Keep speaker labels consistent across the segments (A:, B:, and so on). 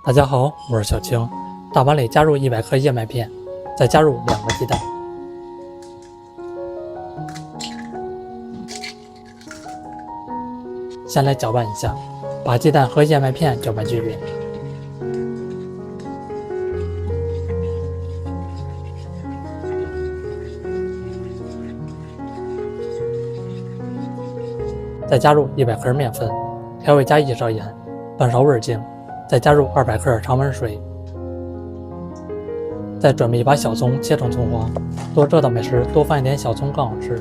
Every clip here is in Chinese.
A: 大家好，我是小青。大碗里加入100克燕麦片，再加入2个鸡蛋。先来搅拌一下，把鸡蛋和燕麦片搅拌均匀。再加入100克面粉，调味加1勺盐，半勺味精，再加入200克常温水。再准备一把小葱，切成葱花。做这道美食多放一点小葱更好吃。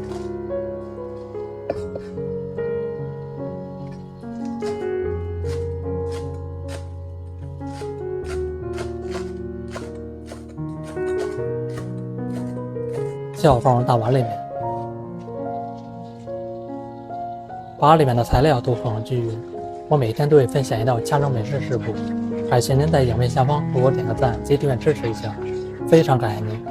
A: 切好放入大碗里面，把里面的材料都放上均匀。我每天都会分享一道家常美食食谱，感谢您在影片下方给我点个赞及订阅支持一下，非常感谢您。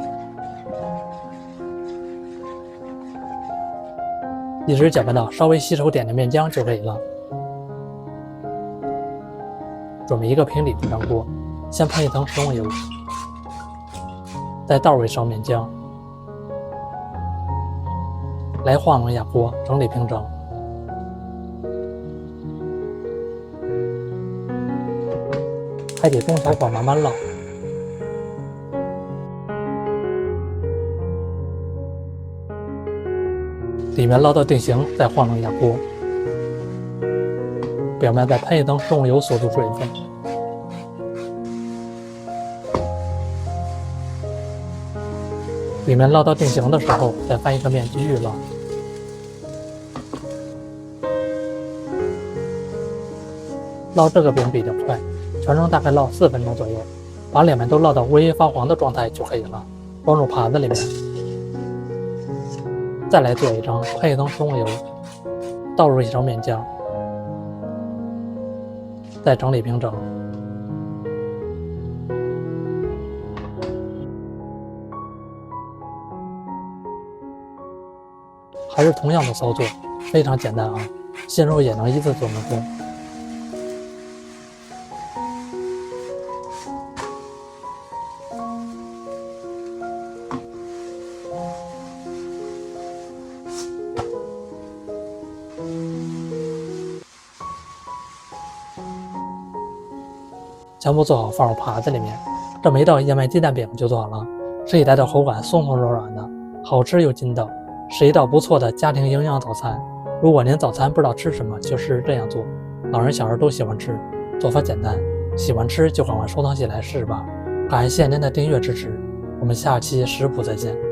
A: 一直搅拌到稍微吸收点的面浆就可以了。准备一个平底平锅，先喷一层食用油，再倒入1勺面浆，来晃动压锅，整理平整。还得中小火慢慢烙，里面烙到定型，再晃动压锅，表面再喷一层食用油锁住水分。里面烙到定型的时候，再翻一个面继续烙。烙这个饼比较快，全程大概烙4分钟左右，把两面都烙到微发黄的状态就可以了，装入盘子里面。再来做一张，喷一层食用油，倒入1勺面浆，再整理平整。还是同样的操作，非常简单啊，新手也能一次做成功。全部做好放入盘子里面，这么一道燕麦鸡蛋饼就做好了。吃起来的口感松松软软的，好吃又筋道，是一道不错的家庭营养早餐。如果您早餐不知道吃什么，就试试这样做，老人小孩都喜欢吃，做法简单，喜欢吃就赶快收藏起来试试吧。感谢您的订阅支持，我们下期食谱再见。